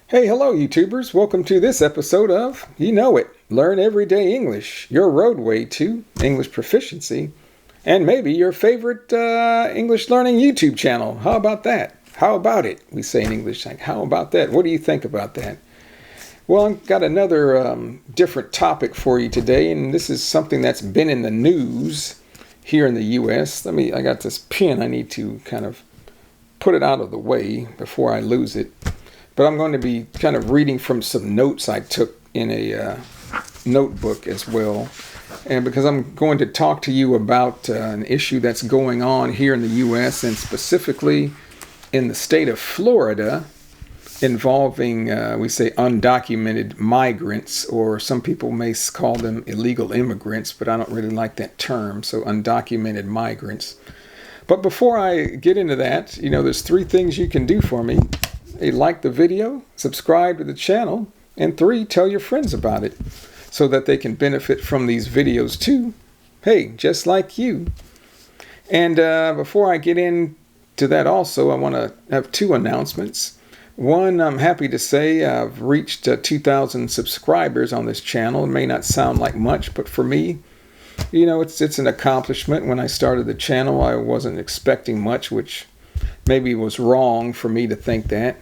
Hey, hello YouTubers. Welcome to this episode of, you know it, Learn Everyday English, your roadway to English proficiency, and maybe your favorite English learning YouTube channel. How about that? How about it? We say in English, like, how about that? What do you think about that? Well, I've got another different topic for you today, and this is something that's been in the news here in the U.S. I got this pen. I need to kind of put it out of the way before I lose it. But I'm going to be kind of reading from some notes I took in a notebook as well. And because I'm going to talk to you about an issue that's going on here in the U.S. and specifically in the state of Florida involving, we say, undocumented migrants, or some people may call them illegal immigrants, but I don't really like that term, so undocumented migrants. But before I get into that, there's 3 things you can do for me. Hey, like the video, subscribe to the channel, and 3, tell your friends about it so that they can benefit from these videos too. Hey, just like you. And before I get into that also, I want to have 2 announcements. One, I'm happy to say I've reached 2,000 subscribers on this channel. It may not sound like much, but for me, it's an accomplishment. When I started the channel, I wasn't expecting much, which maybe was wrong for me to think that.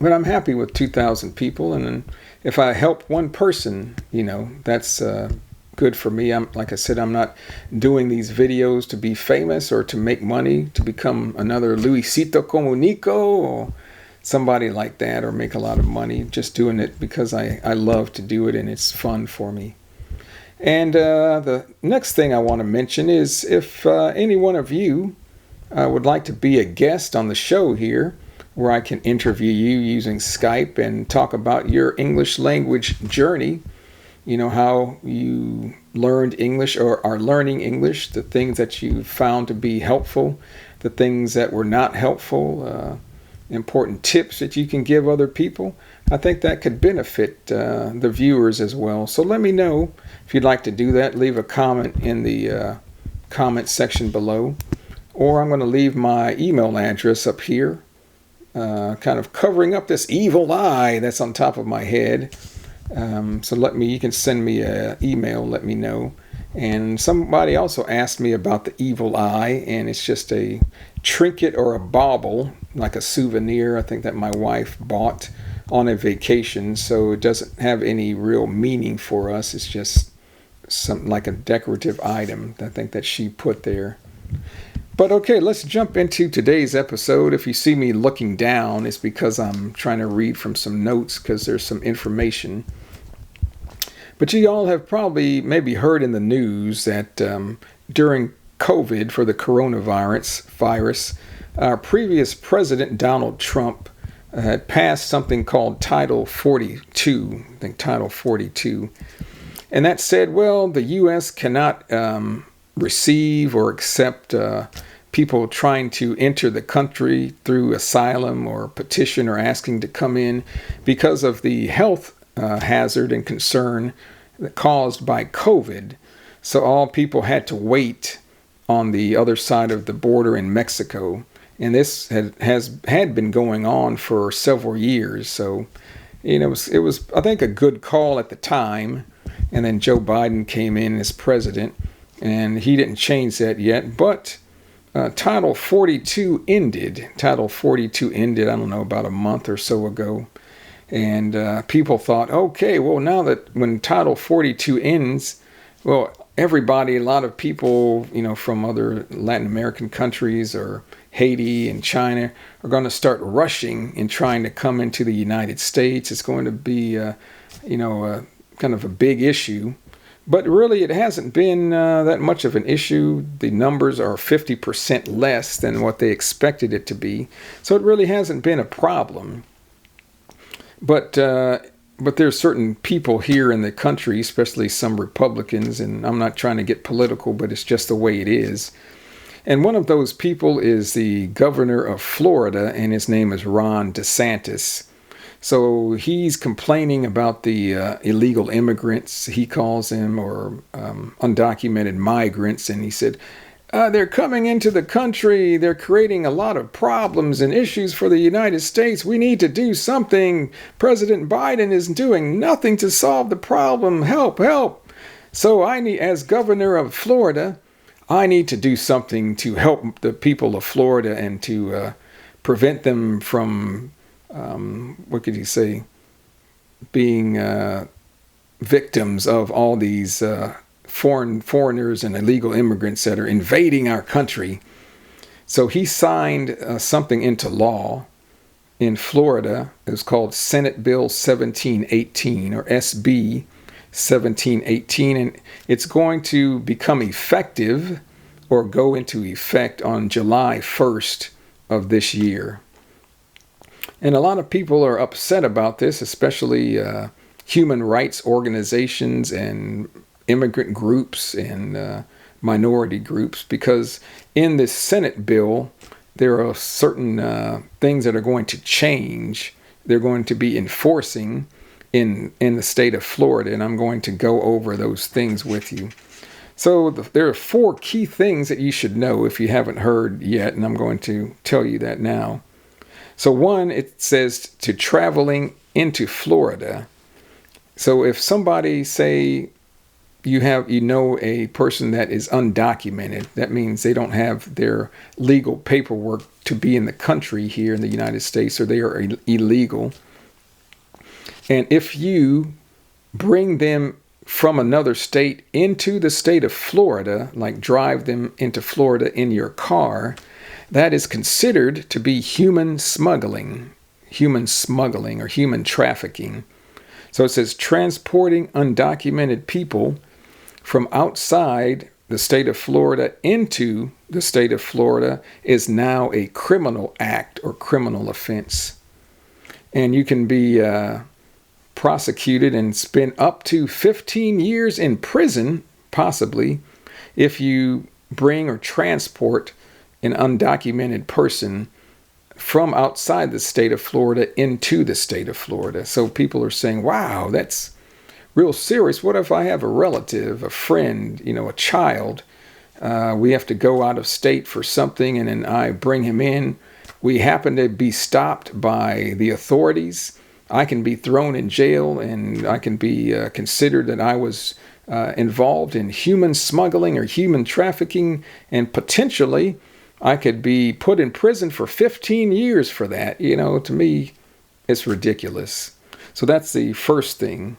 But I'm happy with 2,000 people, and if I help one person, that's good for me. Like I said, I'm not doing these videos to be famous or to make money, to become another Luisito Comunico or somebody like that, or make a lot of money. Just doing it because I love to do it and it's fun for me. And the next thing I want to mention is if any one of you would like to be a guest on the show here, where I can interview you using Skype and talk about your English language journey, how you learned English or are learning English, the things that you found to be helpful, the things that were not helpful, important tips that you can give other people. I think that could benefit the viewers as well. So let me know if you'd like to do that. Leave a comment in the comment section below. Or I'm going to leave my email address up here, kind of covering up this evil eye that's on top of my head. So you can send me an email, let me know. And somebody also asked me about the evil eye, and it's just a trinket or a bauble, like a souvenir, I think that my wife bought on a vacation. So it doesn't have any real meaning for us. It's just something like a decorative item, I think, that she put there. But okay, let's jump into today's episode. If you see me looking down, it's because I'm trying to read from some notes because there's some information. But you all have probably maybe heard in the news that during COVID, for the coronavirus, our previous president, Donald Trump, had passed something called Title 42, I think Title 42. And that said, well, the U.S. cannot receive or accept people trying to enter the country through asylum or petition or asking to come in because of the health hazard and concern caused by COVID. So all people had to wait on the other side of the border in Mexico. And this had been going on for several years. So, it was, I think, a good call at the time. And then Joe Biden came in as president, and he didn't change that yet. But Title 42 ended. Title 42 ended, I don't know, about a month or so ago. And people thought, okay, well, now that when Title 42 ends, well, everybody, a lot of people, from other Latin American countries or Haiti and China are going to start rushing and trying to come into the United States. It's going to be, kind of a big issue. But really, it hasn't been that much of an issue. The numbers are 50% less than what they expected it to be. So it really hasn't been a problem. But but there's certain people here in the country, especially some Republicans, and I'm not trying to get political, but it's just the way it is. And one of those people is the governor of Florida, and his name is Ron DeSantis. So he's complaining about the illegal immigrants, he calls them, or undocumented migrants. And he said, they're coming into the country. They're creating a lot of problems and issues for the United States. We need to do something. President Biden is doing nothing to solve the problem. Help, help. So I need, as governor of Florida, I need to do something to help the people of Florida and to prevent them from, what could you say, being victims of all these foreigners and illegal immigrants that are invading our country. So he signed something into law in Florida. It was called Senate Bill 1718, or SB 1718, and it's going to become effective or go into effect on July 1st of this year. And a lot of people are upset about this, especially human rights organizations and immigrant groups and minority groups, because in this Senate bill, there are certain things that are going to change. They're going to be enforcing in the state of Florida, and I'm going to go over those things with you. So there are 4 key things that you should know if you haven't heard yet, and I'm going to tell you that now. So 1, it says to traveling into Florida. So if somebody, say, you know a person that is undocumented, that means they don't have their legal paperwork to be in the country here in the United States, or they are illegal. And if you bring them from another state into the state of Florida, like drive them into Florida in your car, that is considered to be human smuggling or human trafficking. So it says transporting undocumented people from outside the state of Florida into the state of Florida is now a criminal act or criminal offense. And you can be prosecuted and spend up to 15 years in prison, possibly, if you bring or transport an undocumented person from outside the state of Florida into the state of Florida. So people are saying, wow, that's real serious. What if I have a relative, a friend, a child? We have to go out of state for something, and then I bring him in. We happen to be stopped by the authorities. I can be thrown in jail, and I can be considered that I was involved in human smuggling or human trafficking, and potentially I could be put in prison for 15 years for that. To me, it's ridiculous. So that's the first thing.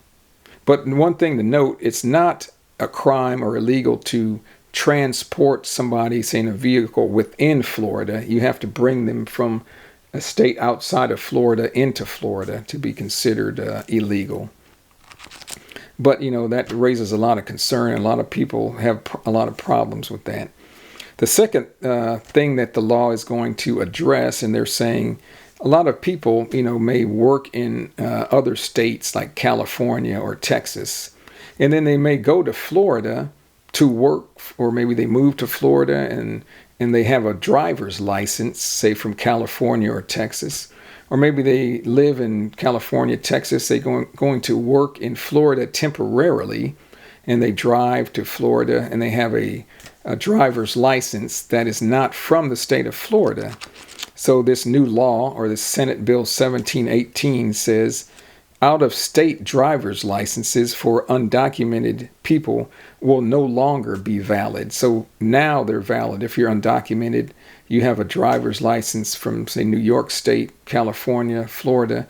But one thing to note, it's not a crime or illegal to transport somebody, say, in a vehicle within Florida. You have to bring them from a state outside of Florida into Florida to be considered illegal. But, that raises a lot of concern, and a lot of people have a lot of problems with that. The second thing that the law is going to address, and they're saying a lot of people, may work in other states like California or Texas, and then they may go to Florida to work, or maybe they move to Florida and they have a driver's license, say from California or Texas, or maybe they live in California, Texas, they're going to work in Florida temporarily, and they drive to Florida, and they have a driver's license that is not from the state of Florida. So this new law, or this Senate Bill 1718, says out-of-state driver's licenses for undocumented people will no longer be valid. So now they're valid. If you're undocumented, you have a driver's license from, say, New York State, California, Florida.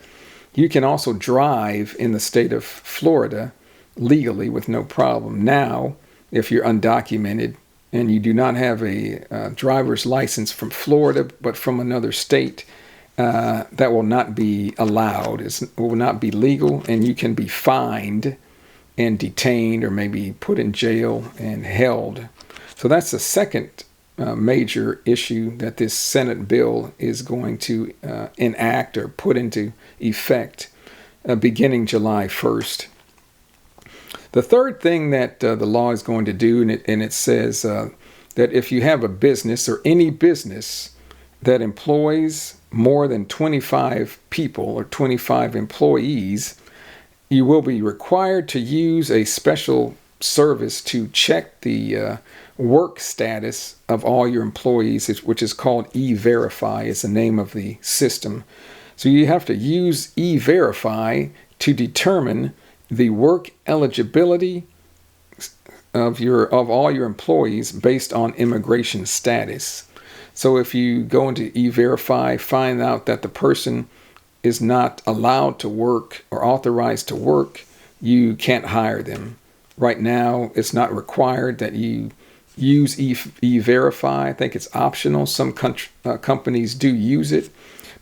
You can also drive in the state of Florida legally with no problem. Now, if you're undocumented and you do not have a driver's license from Florida but from another state, that will not be allowed. It will not be legal, and you can be fined and detained, or maybe put in jail and held. So that's the second major issue that this Senate bill is going to enact or put into effect. beginning July 1st. The third thing that the law is going to do, and it says that if you have a business or any business that employs more than 25 people or 25 employees, you will be required to use a special service to check the work status of all your employees, which is called E-Verify, is the name of the system. So you have to use E-Verify to determine the work eligibility of all your employees based on immigration status. So if you go into E-Verify, find out that the person is not allowed to work or authorized to work, you can't hire them. Right now, it's not required that you use E-Verify. I think it's optional. Some companies do use it.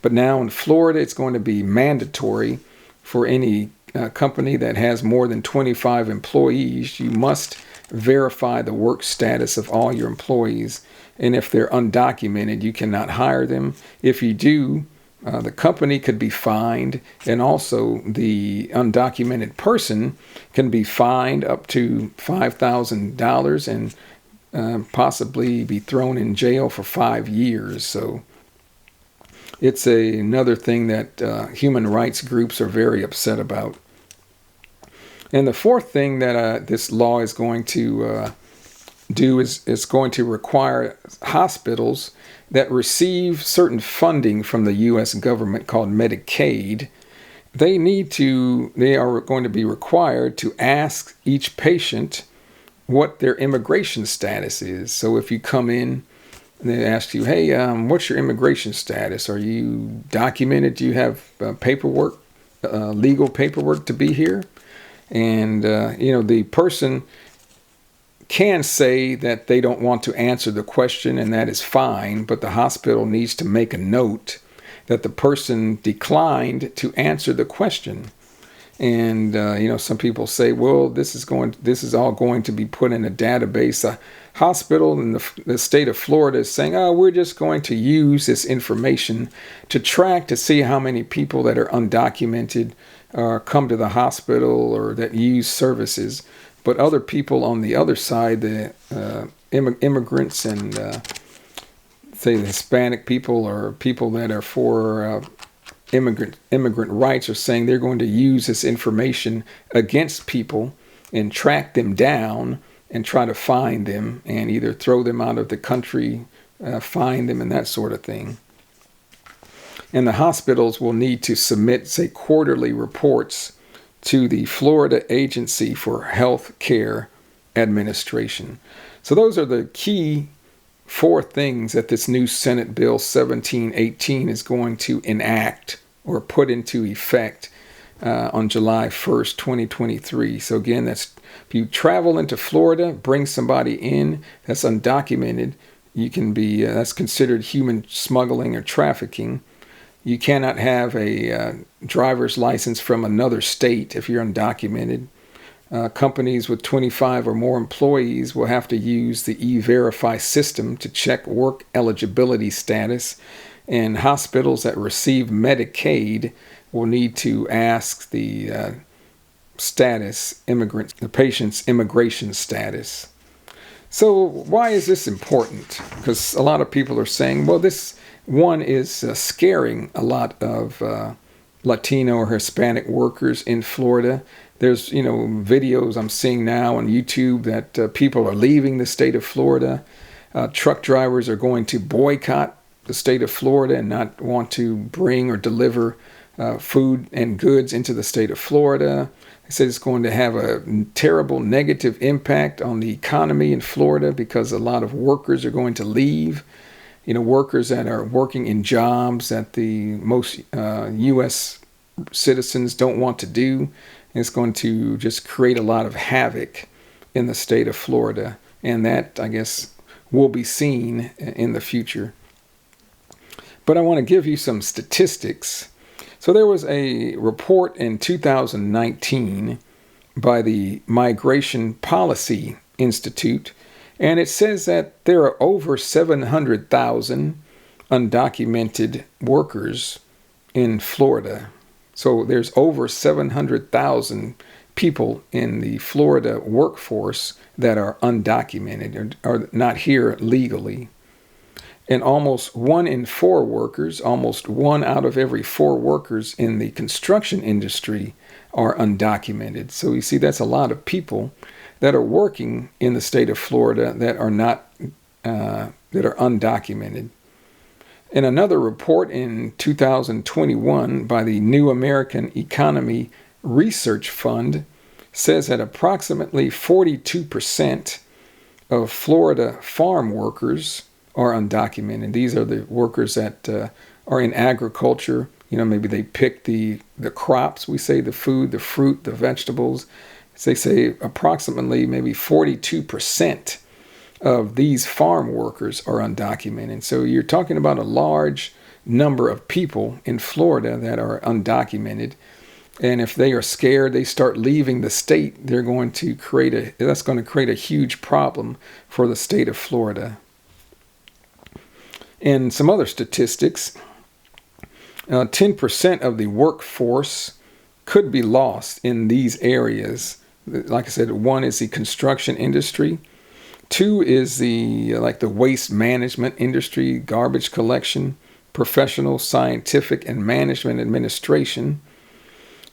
But now in Florida, it's going to be mandatory for any company that has more than 25 employees. You must verify the work status of all your employees. And if they're undocumented, you cannot hire them. If you do, the company could be fined, and also the undocumented person can be fined up to $5,000 and possibly be thrown in jail for 5 years. So it's another thing that human rights groups are very upset about. And the fourth thing that this law is going to do is it's going to require hospitals that receive certain funding from the U.S. government called Medicaid. They are going to be required to ask each patient what their immigration status is. So if you come in and they ask you, hey, what's your immigration status? Are you documented? Do you have paperwork, legal paperwork to be here? And, the person can say that they don't want to answer the question, and that is fine, but the hospital needs to make a note that the person declined to answer the question. And, some people say, well, this is all going to be put in a database. A hospital in the state of Florida is saying, we're just going to use this information to track to see how many people that are undocumented come to the hospital or that use services. But other people on the other side, the immigrants and say the Hispanic people or people that are for immigrant rights, are saying they're going to use this information against people and track them down and try to find them and either throw them out of the country, fine them, and that sort of thing. And the hospitals will need to submit, say, quarterly reports to the Florida Agency for Health Care Administration. So those are the key 4 things that this new Senate Bill 1718 is going to enact or put into effect on July 1st, 2023. So again, that's if you travel into Florida, bring somebody in that's undocumented, you can be that's considered human smuggling or trafficking. You cannot have a driver's license from another state if you're undocumented. Companies with 25 or more employees will have to use the E-Verify system to check work eligibility status. And hospitals that receive Medicaid will need to ask the patient's immigration status. So why is this important? Because a lot of people are saying, well, this one is scaring a lot of Latino or Hispanic workers in Florida. There's, videos I'm seeing now on YouTube that people are leaving the state of Florida. Truck drivers are going to boycott the state of Florida and not want to bring or deliver food and goods into the state of Florida. They say it's going to have a terrible negative impact on the economy in Florida because a lot of workers are going to leave. Workers that are working in jobs that the most U.S. citizens don't want to do. And it's going to just create a lot of havoc in the state of Florida. And that, I guess, will be seen in the future. But I want to give you some statistics. So there was a report in 2019 by the Migration Policy Institute, and it says that there are over 700,000 undocumented workers in Florida. So there's over 700,000 people in the Florida workforce that are undocumented or are not here legally. And almost 1 in 4 workers, almost 1 out of every 4 workers in the construction industry are undocumented. So you see, that's a lot of people that are working in the state of Florida that are not that are undocumented. In another report in 2021 by the New American Economy Research Fund says that approximately 42% of Florida farm workers are undocumented. These are the workers that are in agriculture. Maybe they pick the crops, we say, the food, the fruit, the vegetables. They say approximately maybe 42% of these farm workers are undocumented. So you're talking about a large number of people in Florida that are undocumented. And if they are scared, they start leaving the state, that's going to create a huge problem for the state of Florida. And some other statistics, 10% of the workforce could be lost in these areas. Like I said, 1 is the construction industry. 2 is the waste management industry, garbage collection, professional, scientific, and management administration.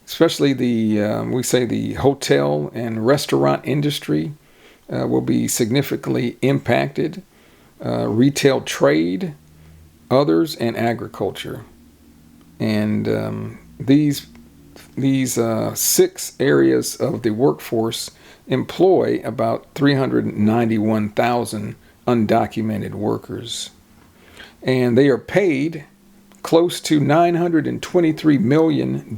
Especially the hotel and restaurant industry will be significantly impacted. Retail trade, others, and agriculture. And these 6 areas of the workforce employ about 391,000 undocumented workers. And they are paid close to $923 million.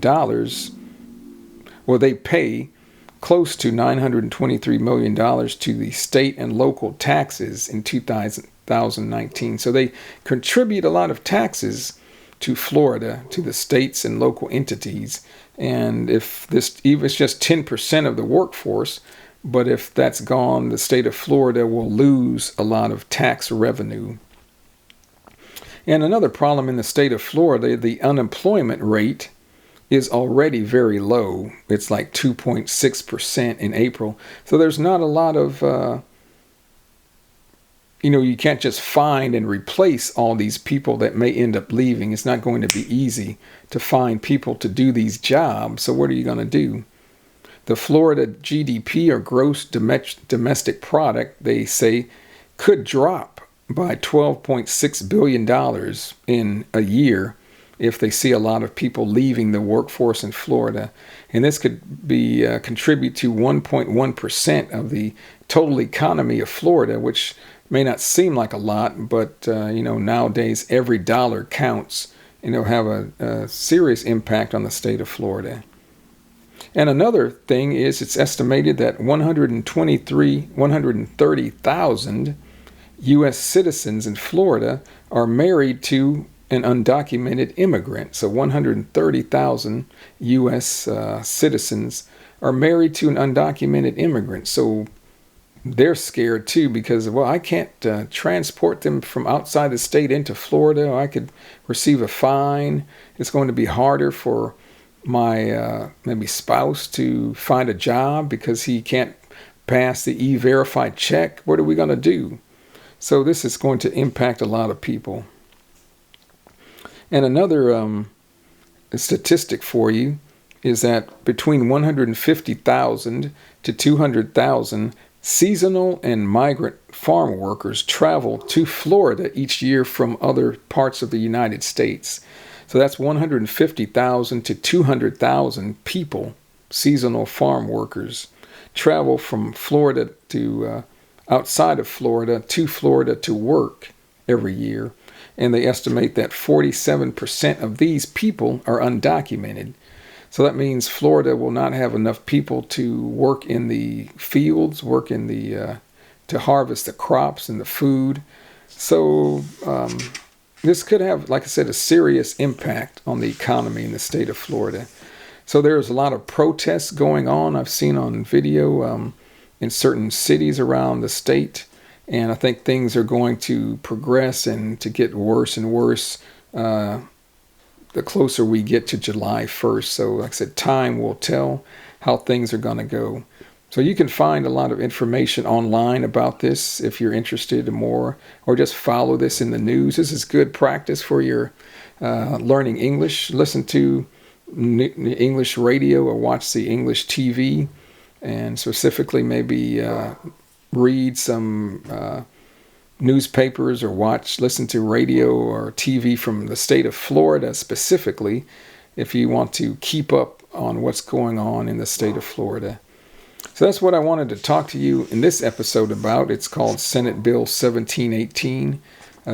Well, they pay close to $923 million to the state and local taxes in 2019. So they contribute a lot of taxes to Florida, to the states and local entities. And if it's just 10% of the workforce, but if that's gone, the state of Florida will lose a lot of tax revenue. And another problem in the state of Florida, the unemployment rate is already very low. It's like 2.6% in April. So there's not a lot of, you can't just find and replace all these people that may end up leaving. It's not going to be easy to find people to do these jobs. So what are you going to do? The Florida GDP, or gross domestic product, they say, could drop by $12.6 billion in a year if they see a lot of people leaving the workforce in Florida. And this could be contribute to 1.1% of the total economy of Florida, which may not seem like a lot, but nowadays every dollar counts, and it'll have a serious impact on the state of Florida. And another thing is, it's estimated that 130,000 U.S. citizens in Florida are married to an undocumented immigrant. So 130,000 U.S. Citizens are married to an undocumented immigrant. So they're scared too, because, I can't transport them from outside the state into Florida. I could receive a fine. It's going to be harder for my maybe spouse to find a job because he can't pass the E-Verified check. What are we going to do? So this is going to impact a lot of people. And another statistic for you is that between 150,000 to 200,000 seasonal and migrant farm workers travel to Florida each year from other parts of the United States. So that's 150,000 to 200,000 people, seasonal farm workers, travel from Florida to outside of Florida to work every year. And they estimate that 47% of these people are undocumented. So that means Florida will not have enough people to work in the fields, to harvest the crops and the food. So this could have, like I said, a serious impact on the economy in the state of Florida. So there's a lot of protests going on. I've seen on video in certain cities around the state. And I think things are going to progress and to get worse and worse the closer we get to July 1st. So like I said, time will tell how things are going to go. So you can find a lot of information online about this if you're interested in more, or just follow this in the news. This is good practice for your learning English. Listen to English radio or watch the English TV, and specifically maybe read some newspapers or listen to radio or TV from the state of Florida specifically, if you want to keep up on what's going on in the state of Florida. So that's what I wanted to talk to you in this episode about. It's called Senate Bill 1718,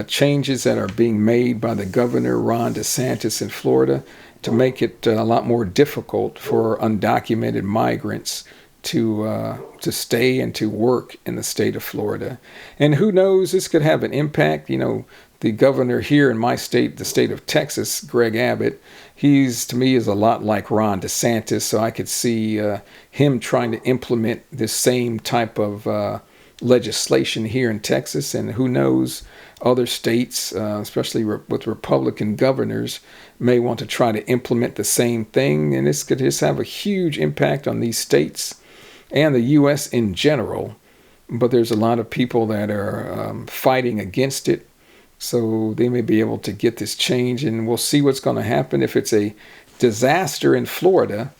changes that are being made by the governor, Ron DeSantis, in Florida to make it a lot more difficult for undocumented migrants to stay and to work in the state of Florida. And who knows, this could have an impact. You know, the governor here in my state, the state of Texas, Greg Abbott, to me is a lot like Ron DeSantis, so I could see him trying to implement this same type of legislation here in Texas. And who knows, other states, especially with Republican governors, may want to try to implement the same thing. And this could just have a huge impact on these states and the U.S. in general. But there's a lot of people that are fighting against it. So they may be able to get this change, and we'll see what's going to happen. If it's a disaster in Florida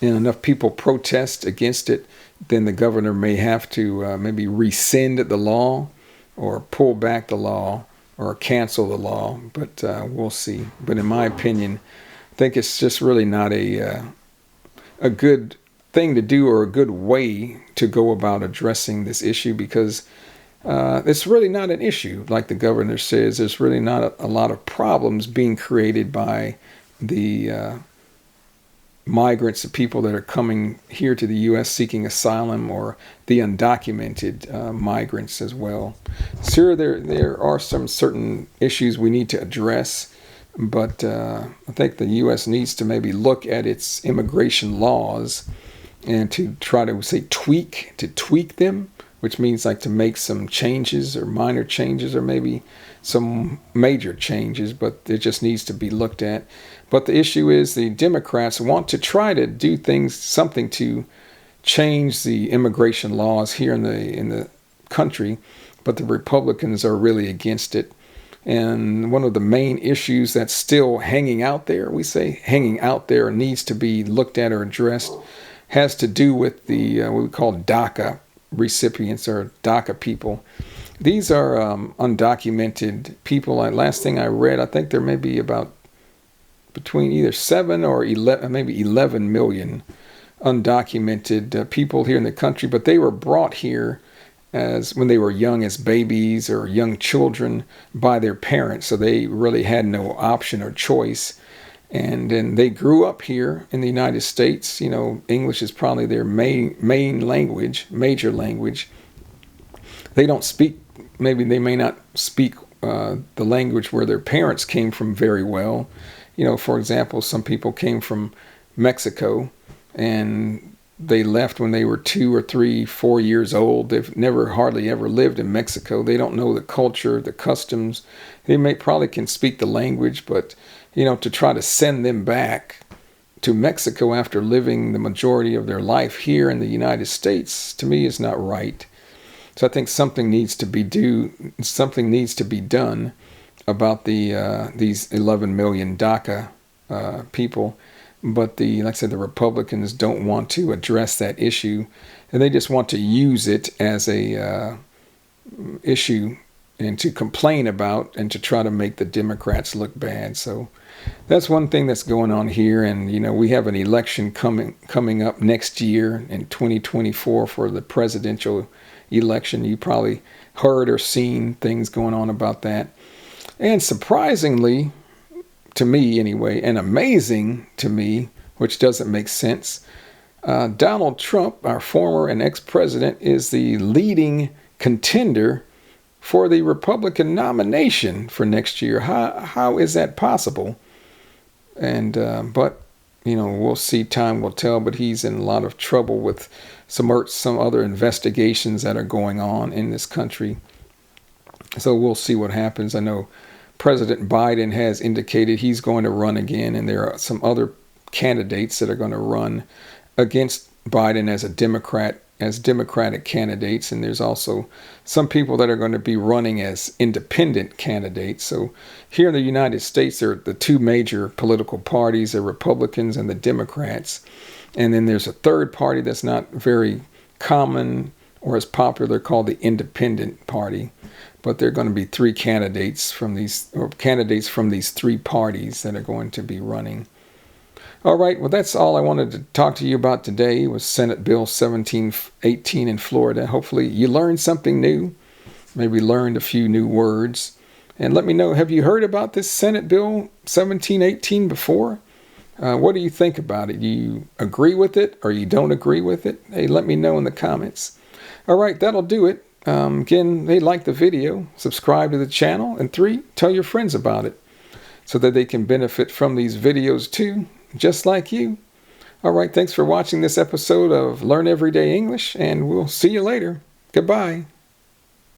and enough people protest against it, then the governor may have to maybe rescind the law or pull back the law or cancel the law. But we'll see. But in my opinion, I think it's just really not a good thing to do or a good way to go about addressing this issue, because it's really not an issue. Like the governor says, there's really not a lot of problems being created by the migrants, the people that are coming here to the U.S. seeking asylum, or the undocumented migrants as well. Sure, there are some certain issues we need to address, but I think the U.S. needs to maybe look at its immigration laws and to try to tweak them, which means like to make some changes or minor changes or maybe some major changes, but it just needs to be looked at. But the issue is the Democrats want to try to do something to change the immigration laws here in the country, but the Republicans are really against it. And one of the main issues that's still hanging out there, needs to be looked at or addressed, has to do with the what we call DACA recipients or DACA people. These are undocumented people. Last thing I read, I think there may be about between either 7 or 11, maybe 11 million undocumented people here in the country, but they were brought here when they were young, as babies or young children, by their parents. So they really had no option or choice. And then they grew up here in the United States. You know, English is probably their main language, major language. They don't speak, maybe they may not speak the language where their parents came from very well. You know, for example, some people came from Mexico and they left when they were 2 or 3, 4 years old. They've hardly ever lived in Mexico. They don't know the culture, the customs. They probably can speak the language, but you know, to try to send them back to Mexico after living the majority of their life here in the United States, to me, is not right. So I think something needs to be done about these 11 million DACA people. But like I said, the Republicans don't want to address that issue, and they just want to use it as a issue and to complain about and to try to make the Democrats look bad. So that's one thing that's going on here. And, you know, we have an election coming up next year in 2024 for the presidential election. You probably heard or seen things going on about that. And surprisingly, to me anyway, and amazing to me, which doesn't make sense, Donald Trump, our former and ex-president, is the leading contender for the Republican nomination for next year. How is that possible? And but you know, we'll see. Time will tell. But he's in a lot of trouble with some other investigations that are going on in this country. So we'll see what happens. I know President Biden has indicated he's going to run again, and there are some other candidates that are going to run against Biden as a Democrat, as Democratic candidates, and there's also some people that are going to be running as independent candidates. So here in the United States, there are the two major political parties, the Republicans and the Democrats. And then there's a third party that's not very common or as popular, called the Independent Party. But there are going to be three candidates from these three parties that are going to be running. All right, well, that's all I wanted to talk to you about today. It was Senate Bill 1718 in Florida. Hopefully you learned something new, maybe learned a few new words. And let me know, have you heard about this Senate Bill 1718 before? What do you think about it? Do you agree with it or you don't agree with it? Hey, let me know in the comments. All right, that'll do it. Again, hey, like the video, subscribe to the channel, and 3, tell your friends about it so that they can benefit from these videos too, just like you. All right, thanks for watching this episode of Learn Everyday English, and we'll see you later. Goodbye.